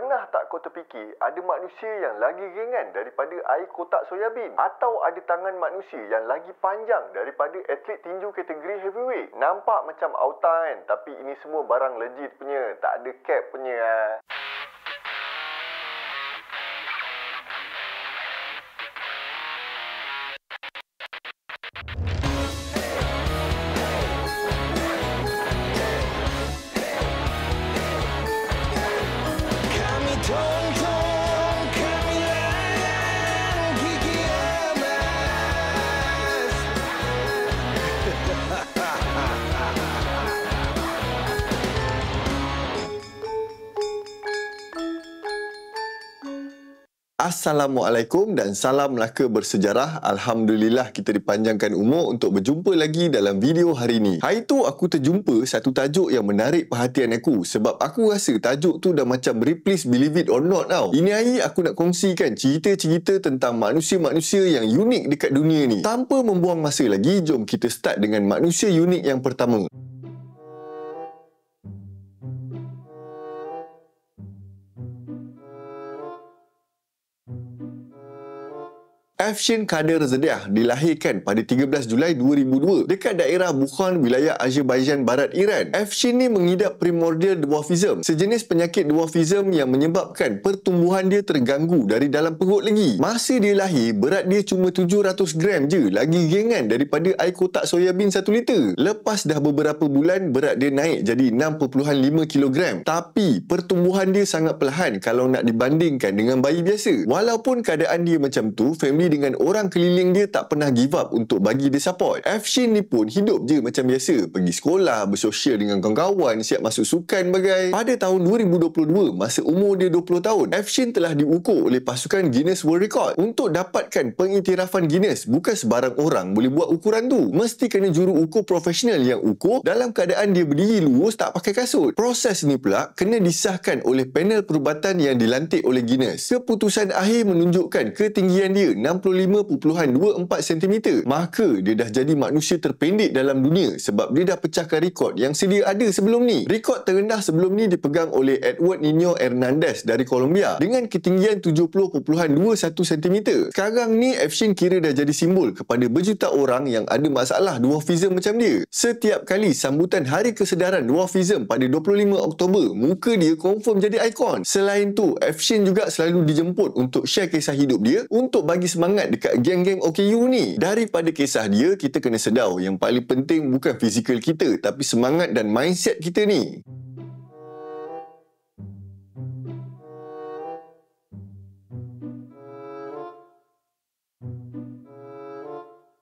Pernah tak kau terfikir ada manusia yang lagi ringan daripada air kotak soyabin? Atau ada tangan manusia yang lagi panjang daripada atlet tinju kategori heavyweight? Nampak macam auta kan? Tapi ini semua barang legit punya. Tak ada cap punya Kami tonton, kami layan gigi emas. Assalamualaikum dan salam Melaka bersejarah. Alhamdulillah kita dipanjangkan umur untuk berjumpa lagi dalam video hari ini. Hari tu aku terjumpa satu tajuk yang menarik perhatian aku sebab aku rasa tajuk tu dah macam replace believe it or not tau. Ini hari aku nak kongsikan cerita-cerita tentang manusia-manusia yang unik dekat dunia ni. Tanpa membuang masa lagi, jom kita start dengan manusia unik yang pertama. Afshin Kader Zadiah dilahirkan pada 13 Julai 2002 dekat daerah Bukhan, wilayah Azerbaijan Barat, Iran. Afshin ni mengidap primordial dwarfism, sejenis penyakit dwarfism yang menyebabkan pertumbuhan dia terganggu dari dalam perut lagi. Masa dia lahir, berat dia cuma 700 gram je, lagi ringan daripada air kotak soyabin 1 liter. Lepas dah beberapa bulan, berat dia naik jadi 6.5 kg. Tapi pertumbuhan dia sangat perlahan kalau nak dibandingkan dengan bayi biasa. Walaupun keadaan dia macam tu, family dengan orang keliling dia tak pernah give up untuk bagi dia support. Afshin ni pun hidup je macam biasa, pergi sekolah, bersosial dengan kawan-kawan, siap masuk sukan bagai. Pada tahun 2022, masa umur dia 20 tahun, Afshin telah diukur oleh pasukan Guinness World Record. Untuk dapatkan pengiktirafan Guinness, bukan sebarang orang boleh buat ukuran tu. Mesti kena juru ukur profesional yang ukur dalam keadaan dia berdiri lurus tak pakai kasut. Proses ni pula kena disahkan oleh panel perubatan yang dilantik oleh Guinness. Keputusan akhir menunjukkan ketinggian dia 65.24 cm. Maka dia dah jadi manusia terpendek dalam dunia sebab dia dah pecahkan rekod yang sedia ada sebelum ni. Rekod terendah sebelum ni dipegang oleh Edward Nino Hernandez dari Colombia dengan ketinggian 70.21 cm. Sekarang ni Afshin kira dah jadi simbol kepada berjuta orang yang ada masalah dwarfism macam dia. Setiap kali sambutan Hari Kesedaran Dwarfism pada 25 Oktober, muka dia confirm jadi ikon. Selain tu, Afshin juga selalu dijemput untuk share kisah hidup dia untuk bagi semangat dekat geng-geng OKU ni. Daripada kisah dia, kita kena sedar yang paling penting bukan fizikal kita, tapi semangat dan mindset kita ni.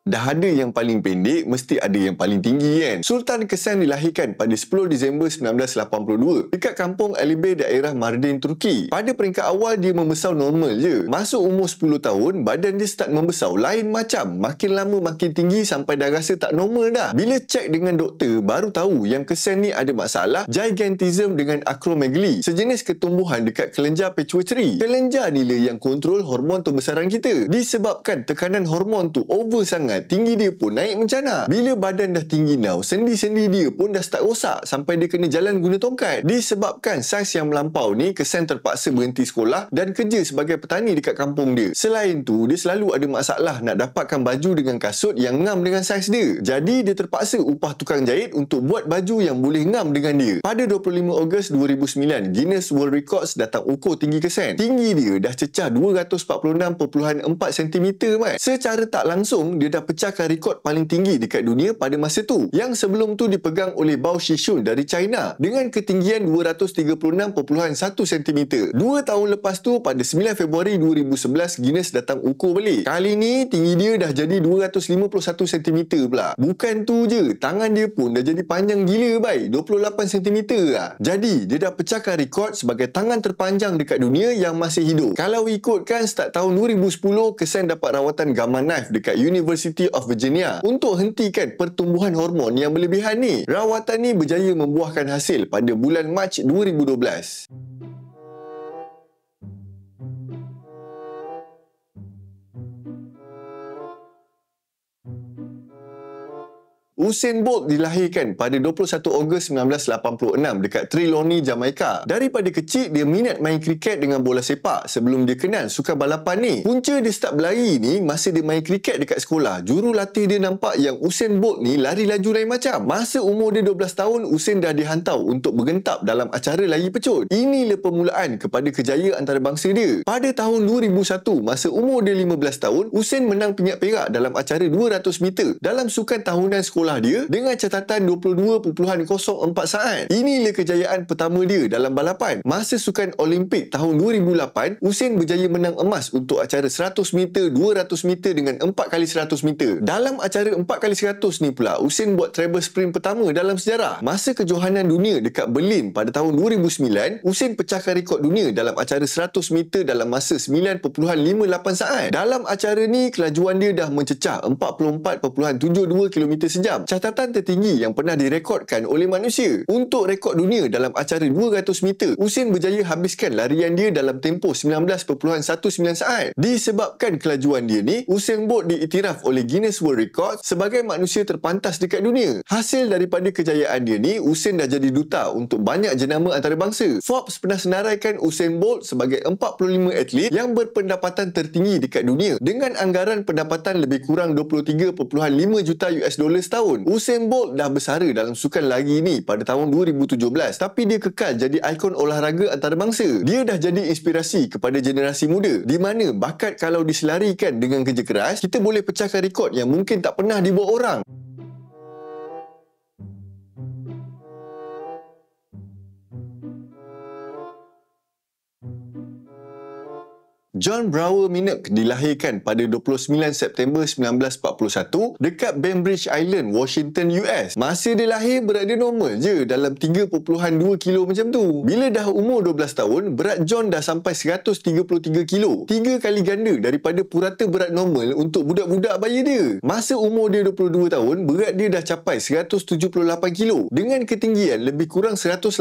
Dah ada yang paling pendek, mesti ada yang paling tinggi kan? Sultan Kesan dilahirkan pada 10 Disember 1982 dekat kampung Alibe, daerah Mardin, Turki. Pada peringkat awal dia membesar normal je. Masuk umur 10 tahun, badan dia start membesar lain macam. Makin lama makin tinggi sampai dah rasa tak normal dah. Bila cek dengan doktor, baru tahu yang Kesan ni ada masalah gigantism dengan acromegaly, sejenis ketumbuhan dekat kelenjar pituitary. Kelenjar ni lah yang kontrol hormon pembesaran kita. Disebabkan tekanan hormon tu over sangat, tinggi dia pun naik mencana. Bila badan dah tinggi now, sendi-sendi dia pun dah start rosak sampai dia kena jalan guna tongkat. Disebabkan saiz yang melampau ni, Kesan terpaksa berhenti sekolah dan kerja sebagai petani dekat kampung dia. Selain tu, dia selalu ada masalah nak dapatkan baju dengan kasut yang ngam dengan saiz dia. Jadi dia terpaksa upah tukang jahit untuk buat baju yang boleh ngam dengan dia. Pada 25 Ogos 2009, Guinness World Records datang ukur tinggi Kesan. Tinggi dia dah cecah 246.4 cm mat. Secara tak langsung, dia dah pecahkan rekod paling tinggi dekat dunia pada masa tu, yang sebelum tu dipegang oleh Bao Shishun dari China dengan ketinggian 236.1 cm. 2 tahun lepas tu, pada 9 Februari 2011, Guinness datang ukur balik. Kali ni tinggi dia dah jadi 251 cm pula. Bukan tu je, tangan dia pun dah jadi panjang gila baik, 28 cm lah. Jadi dia dah pecahkan rekod sebagai tangan terpanjang dekat dunia yang masih hidup. Kalau ikutkan, start tahun 2010, Kesan dapat rawatan gamma knife dekat University of Virginia untuk hentikan pertumbuhan hormon yang berlebihan ni. Rawatan ni berjaya membuahkan hasil pada bulan Mac 2012. Usain Bolt dilahirkan pada 21 Ogos 1986 dekat Trelawney, Jamaica. Daripada kecil dia minat main kriket dengan bola sepak sebelum dia kenal sukan balapan ni. Punca dia start berlari ni masa dia main kriket dekat sekolah. Jurulatih dia nampak yang Usain Bolt ni lari laju lain macam. Masa umur dia 12 tahun, Usain dah dihantar untuk bergentap dalam acara lari pecut. Inilah permulaan kepada kejayaan antarabangsa dia. Pada tahun 2001, masa umur dia 15 tahun, Usain menang pingat perak dalam acara 200 meter dalam sukan tahunan sekolah dia dengan catatan 22.04 saat. Inilah kejayaan pertama dia dalam balapan. Masa sukan Olimpik tahun 2008, Usain berjaya menang emas untuk acara 100 meter, 200 meter dengan 4x100 meter. Dalam acara 4x100 ni pula, Usain buat treble sprint pertama dalam sejarah. Masa kejohanan dunia dekat Berlin pada tahun 2009, Usain pecahkan rekod dunia dalam acara 100 meter dalam masa 9.58 saat. Dalam acara ni, kelajuan dia dah mencecah 44.72 km sejam. Catatan tertinggi yang pernah direkodkan oleh manusia. Untuk rekod dunia dalam acara 200 meter, Usain berjaya habiskan larian dia dalam tempoh 19.19 saat. Disebabkan kelajuan dia ni, Usain Bolt diiktiraf oleh Guinness World Records sebagai manusia terpantas dekat dunia. Hasil daripada kejayaan dia ni, Usain dah jadi duta untuk banyak jenama antarabangsa. Forbes pernah senaraikan Usain Bolt sebagai 45 atlet yang berpendapatan tertinggi dekat dunia dengan anggaran pendapatan lebih kurang 23.5 juta US dolar setahun. Usain Bolt dah bersara dalam sukan lari ni pada tahun 2017, tapi dia kekal jadi ikon olahraga antarabangsa. Dia dah jadi inspirasi kepada generasi muda, di mana bakat kalau diselarikan dengan kerja keras, kita boleh pecahkan rekod yang mungkin tak pernah dibuat orang. John Brower Minnock dilahirkan pada 29 September 1941 dekat Bainbridge Island, Washington, US. Masa dia lahir, berat dia normal je dalam 3.2 kilo macam tu. Bila dah umur 12 tahun, berat John dah sampai 133 kilo. 3 kali ganda daripada purata berat normal untuk budak-budak bayi dia. Masa umur dia 22 tahun, berat dia dah capai 178 kilo dengan ketinggian lebih kurang 185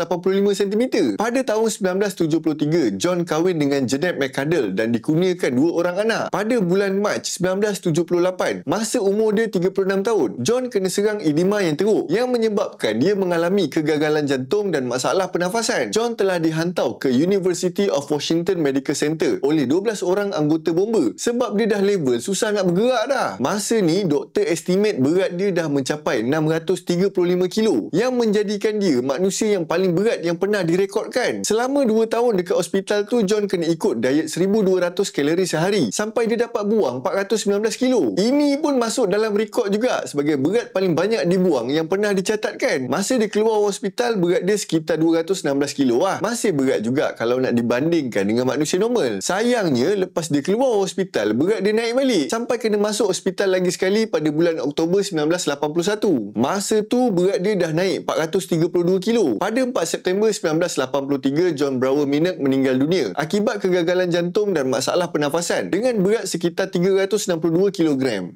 cm. Pada tahun 1973, John kahwin dengan Jeanette McCardle dan dikurniakan 2 orang anak. Pada bulan Mac 1978, masa umur dia 36 tahun, John kena serang edema yang teruk yang menyebabkan dia mengalami kegagalan jantung dan masalah pernafasan. John telah dihantau ke University of Washington Medical Center oleh 12 orang anggota bomba sebab dia dah level susah nak bergerak dah. Masa ni, doktor estimate berat dia dah mencapai 635 kilo yang menjadikan dia manusia yang paling berat yang pernah direkodkan. Selama 2 tahun dekat hospital tu, John kena ikut diet 1200 kalori sehari sampai dia dapat buang 419 kilo. Ini pun masuk dalam rekod juga sebagai berat paling banyak dibuang yang pernah dicatatkan. Masa dia keluar hospital, berat dia sekitar 216 kilo lah. Masih berat juga kalau nak dibandingkan dengan manusia normal. Sayangnya, lepas dia keluar hospital, berat dia naik balik sampai kena masuk hospital lagi sekali pada bulan Oktober 1981. Masa tu, berat dia dah naik 432 kilo. Pada 4 September 1983, John Brower Minnock meninggal dunia akibat kegagalan jantung dan masalah pernafasan dengan berat sekitar 362 kilogram.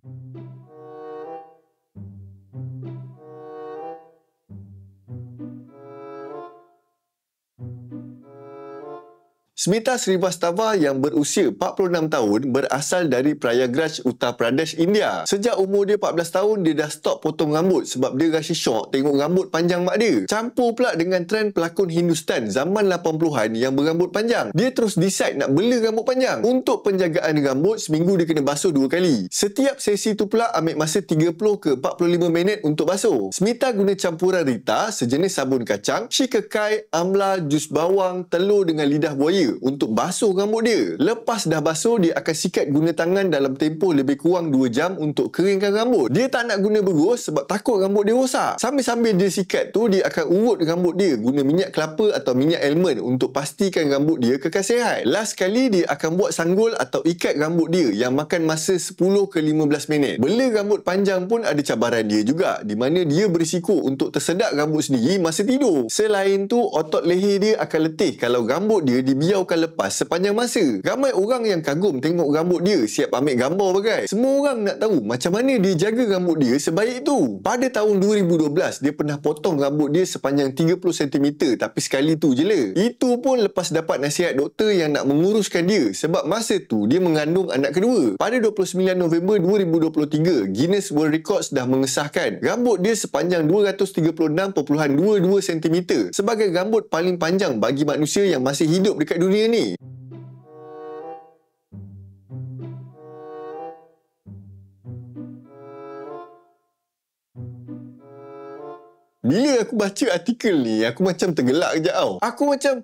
Smita Srivastava yang berusia 46 tahun berasal dari Prayagraj, Uttar Pradesh, India. Sejak umur dia 14 tahun, dia dah stop potong rambut sebab dia rasa syok tengok rambut panjang mak dia. Campur pula dengan trend pelakon Hindustan zaman 80-an yang berambut panjang. Dia terus decide nak bela rambut panjang. Untuk penjagaan rambut, seminggu dia kena basuh 2 kali. Setiap sesi tu pula ambil masa 30 ke 45 minit untuk basuh. Smita guna campuran Rita, sejenis sabun kacang, shikakai, amla, jus bawang, telur dengan lidah buaya untuk basuh rambut dia. Lepas dah basuh, dia akan sikat guna tangan dalam tempoh lebih kurang 2 jam untuk keringkan rambut. Dia tak nak guna berus sebab takut rambut dia rosak. Sambil-sambil dia sikat tu, dia akan urut rambut dia guna minyak kelapa atau minyak almond untuk pastikan rambut dia kekal sihat. Last kali, dia akan buat sanggul atau ikat rambut dia yang makan masa 10 ke 15 minit. Bela rambut panjang pun ada cabaran dia juga, di mana dia berisiko untuk tersedak rambut sendiri masa tidur. Selain tu, otot leher dia akan letih kalau rambut dia dibiarkan akan lepas sepanjang masa. Ramai orang yang kagum tengok rambut dia siap ambil gambar bagai. Semua orang nak tahu macam mana dia jaga rambut dia sebaik tu. Pada tahun 2012, dia pernah potong rambut dia sepanjang 30 cm tapi sekali tu je lah. Itu pun lepas dapat nasihat doktor yang nak menguruskan dia sebab masa tu dia mengandung anak kedua. Pada 29 November 2023, Guinness World Records dah mengesahkan rambut dia sepanjang 236.22 cm sebagai rambut paling panjang bagi manusia yang masih hidup dekat dunia ni. Bila aku baca artikel ni, aku macam tergelak kejap tau. Aku macam,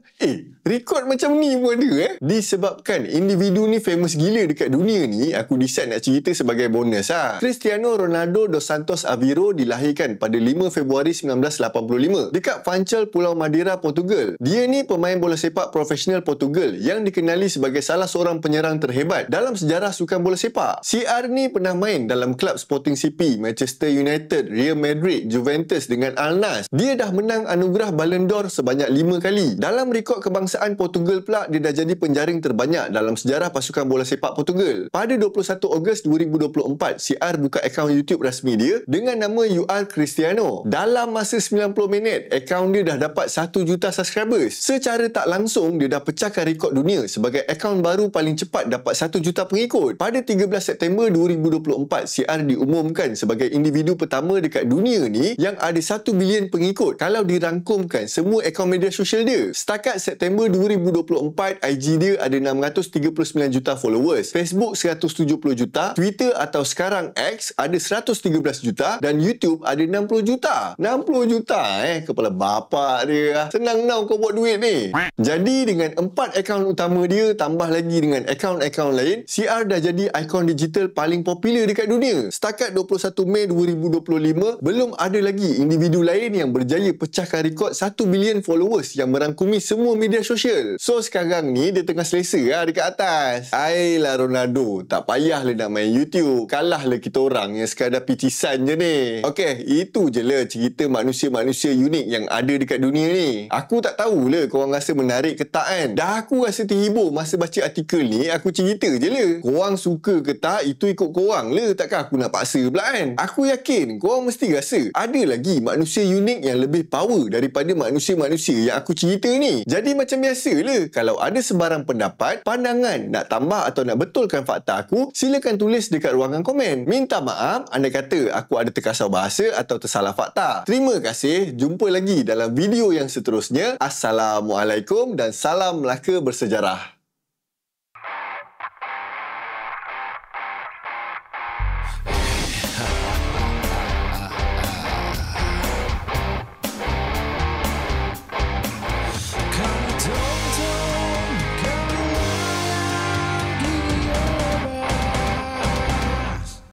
rekod macam ni pun ada Disebabkan individu ni famous gila dekat dunia ni, aku decide nak cerita sebagai bonus Cristiano Ronaldo dos Santos Aveiro dilahirkan pada 5 Februari 1985 dekat Funchal, Pulau Madeira, Portugal. Dia ni pemain bola sepak profesional Portugal yang dikenali sebagai salah seorang penyerang terhebat dalam sejarah sukan bola sepak. CR ni pernah main dalam klub Sporting CP, Manchester United, Real Madrid, Juventus dengan Al-Nassr. Dia dah menang anugerah Ballon d'Or sebanyak 5 kali. Dalam rekod kebangsaan Portugal pula, dia dah jadi penjaring terbanyak dalam sejarah pasukan bola sepak Portugal. Pada 21 Ogos 2024, CR buka akaun YouTube rasmi dia dengan nama UR Cristiano. Dalam masa 90 minit, akaun dia dah dapat 1 juta subscribers. Secara tak langsung, dia dah pecahkan rekod dunia sebagai akaun baru paling cepat dapat 1 juta pengikut. Pada 13 September 2024, CR diumumkan sebagai individu pertama dekat dunia ni yang ada 1 bilion pengikut kalau dirangkumkan semua akaun media sosial dia. Setakat September 2024, IG dia ada 639 juta followers, Facebook 170 juta, Twitter atau sekarang X ada 113 juta dan YouTube ada 60 juta. 60 juta kepala bapak dia. Senang now kau buat duit ni. Jadi dengan 4 akaun utama dia tambah lagi dengan akaun-akaun lain, CR dah jadi ikon digital paling popular dekat dunia. Setakat 21 Mei 2025, belum ada lagi individu lain yang berjaya pecahkan rekod 1 bilion followers yang merangkumi semua media sosial. So sekarang ni dia tengah selesa dekat atas. Ayolah Ronaldo, tak payahlah nak main YouTube. Kalahlah kita orang yang sekadar picisan je ni. Okey, itu je lah cerita manusia-manusia unik yang ada dekat dunia ni. Aku tak tahulah korang rasa menarik ke tak kan. Dah aku rasa terhibur masa baca artikel ni, aku cerita je lah. Korang suka ke tak, itu ikut korang lah. Takkan aku nak paksa pula kan. Aku yakin korang mesti rasa ada lagi manusia unik yang lebih power daripada manusia-manusia yang aku cerita ni. Jadi macam biasalah, kalau ada sebarang pendapat, pandangan, nak tambah atau nak betulkan fakta aku, silakan tulis dekat ruangan komen. Minta maaf anda kata aku ada terkasar bahasa atau tersalah fakta. Terima kasih, jumpa lagi dalam video yang seterusnya. Assalamualaikum dan salam Melaka bersejarah.